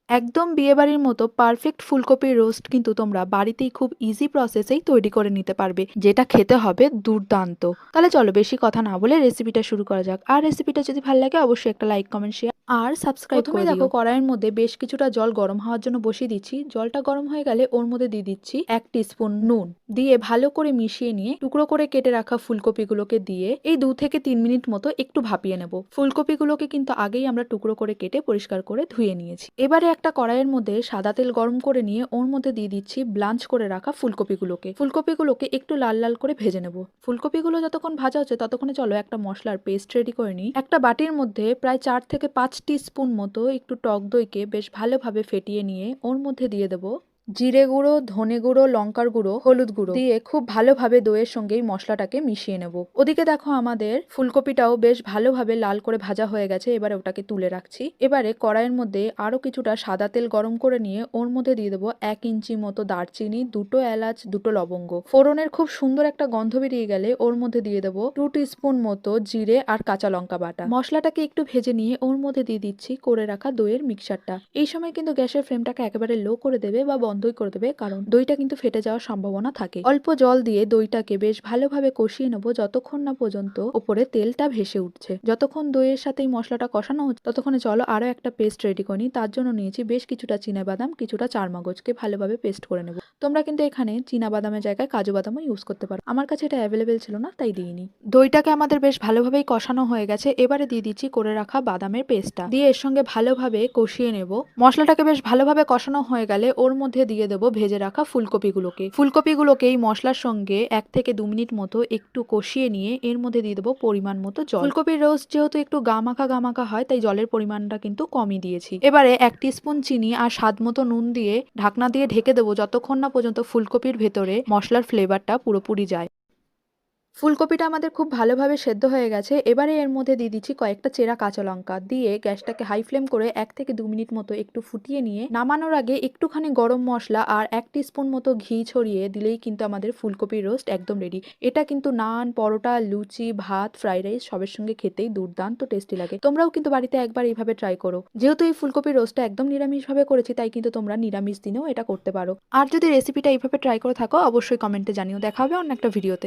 একদম বিয়েবাড়ির মতো পারফেক্ট ফুলকপির রোস্ট কিন্তু তোমরা বাড়িতেই খুব ইজি প্রসেসেই তৈরি করে নিতে পারবে, যেটা খেতে হবে দুর্দান্ত। তাহলে চলো বেশি কথা না বলে রেসিপিটা শুরু করা যাক। আর রেসিপিটা যদি ভালো লাগে অবশ্যই একটা লাইক, কমেন্ট, শেয়ার আর সাবস্ক্রাইব করে দিও। দেখো কড়াইয়ের মধ্যে বেশ কিছুটা জল গরম হওয়ার জন্য বসিয়ে দিচ্ছি। জলটা গরম হয়ে গেলে ওর মধ্যে দিয়ে দিচ্ছি 1 টিস্পুন নুন। দিয়ে ভালো করে মিশিয়ে নিয়ে টুকরো করে কেটে রাখা ফুলকপিগুলোকে দিয়ে এই 2 থেকে 3 মিনিট মতো একটু ভাপিয়ে নেব। ফুলকপিগুলোকে কিন্তু আগেই আমরা টুকরো করে কেটে পরিষ্কার করে ধুয়ে নিয়েছি। এবারে একটা কড়াইয়ের মধ্যে সাদা তেল গরম করে নিয়ে ওর মধ্যে দিয়ে দিচ্ছি ব্লাঞ্চ করে রাখা ফুলকপিগুলোকে একটু লাল লাল করে ভেজে নেব। ফুলকপিগুলো যতক্ষণ ভাজা হচ্ছে ততক্ষণে চলো একটা মশলার পেস্ট রেডি করে নিই। একটা বাটির মধ্যে প্রায় 4 থেকে 5 টিস্পুন মতো একটু টক দইকে বেশ ভালোভাবে ফেটিয়ে নিয়ে ওর মধ্যে দিয়ে দেবো জিরে গুঁড়ো, ধনে গুঁড়ো, লঙ্কার গুঁড়ো, হলুদ গুঁড়ো দিয়ে খুব ভালোভাবে দইয়ের সঙ্গেই মশলাটাকে মিশিয়ে নেব। ওদিকে দেখো আমাদের ফুলকপিটাও বেশ ভালোভাবে লাল করে ভাজা হয়ে গেছে। এবারে ওটাকে তুলে রাখছি। এবারে কড়াইয়ের মধ্যে আরো কিছুটা সাদা তেল গরম করে নিয়ে ওর মধ্যে দিয়ে দেবো 1 ইঞ্চি মতো দারচিনি, 2টো এলাচ, 2টো লবঙ্গ। ফোড়নের খুব সুন্দর একটা গন্ধ বেরিয়ে গেলে ওর মধ্যে দিয়ে দেবো 2 টিস্পুন মতো জিরে আর কাঁচা লঙ্কা বাটা। মশলাটাকে একটু ভেজে নিয়ে ওর মধ্যে দিয়ে দিচ্ছি করে রাখা দইয়ের মিক্সচারটা। এই সময় কিন্তু গ্যাসের ফ্লেমটাকে একেবারে লো করে দেবে বা বন্ধই করে দেবে, কারণ দইটা কিন্তু ফেটে যাওয়ার সম্ভাবনা থাকে। অল্প জল দিয়ে দইটাকে বেশ ভালোভাবে কষিয়ে নেবো যতক্ষণ না পর্যন্ত উপরে তেলটা ভেসে উঠছে। যতক্ষণ দইয়ের সাথে এই মশলাটা কষানো হচ্ছে ততক্ষণে চলো আরো একটা পেস্ট রেডি করে নিই। তার জন্য নিয়েছি বেশ কিছুটা চীনাবাদাম, কিছুটা চারমগজকে ভালোভাবে পেস্ট করে নেবো। তোমরা কিন্তু এখানে চীনাবাদামের জায়গায় কাজু বাদামও ইউজ করতে পারো। আমার কাছে এটা অ্যাভেলেবেল ছিল না তাই দিইনি। দইটাকে আমাদের বেশ ভালোভাবেই কষানো হয়ে গেছে। এবারে দিয়ে দিচ্ছি করে রাখা বাদামের পেস্টটা দিয়ে এর সঙ্গে ভালোভাবে কষিয়ে নেব। মশলাটাকে বেশ ভালোভাবে কষানো হয়ে গেলে ওর মধ্যে দিয়ে দেবো ভেজে রাখা ফুলকপিগুলোকে এই মশলার সঙ্গে 1 থেকে 2 মিনিট মতো একটু কষিয়ে নিয়ে এর মধ্যে দিয়ে দেবো পরিমাণ মতো জল। ফুলকপির রোস্ট যেহেতু একটু গামাখা হয় তাই জলের পরিমাণটা কিন্তু কমই দিয়েছি। এবারে 1 টিস্পুন চিনি আর স্বাদ মতো নুন দিয়ে ঢাকনা দিয়ে ঢেকে দেবো যতক্ষণ না পর্যন্ত ফুলকপির ভেতরে মশলার ফ্লেভারটা পুরোপুরি যায়। ফুলকপিটা আমাদের খুব ভালোভাবে সেদ্ধ হয়ে গেছে। এবারে এর মধ্যে দিয়ে দিচ্ছি কয়েকটা চেরা কাঁচা লঙ্কা দিয়ে গ্যাসটাকে হাই ফ্লেম করে 1 থেকে 2 মিনিট মতো একটু ফুটিয়ে নিয়ে নামানোর আগে একটুখানি গরম মশলা আর 1 টিস্পুন মতো ঘি ছড়িয়ে দিলেই কিন্তু আমাদের ফুলকপির রোস্ট একদম রেডি। এটা কিন্তু নান, পরোটা, লুচি, ভাত, ফ্রাইড রাইস সবের সঙ্গে খেতেই দুর্দান্ত টেস্টি লাগে। তোমরাও কিন্তু বাড়িতে একবার এইভাবে ট্রাই করো। যেহেতু এই ফুলকপির রোস্টটা একদম নিরামিষভাবে করেছি তাই কিন্তু তোমরা নিরামিষ দিনেও এটা করতে পারো। আর যদি রেসিপিটা এইভাবে ট্রাই করে থাকো অবশ্যই কমেন্টে জানিও। দেখা হবে অন্য একটা ভিডিওতে।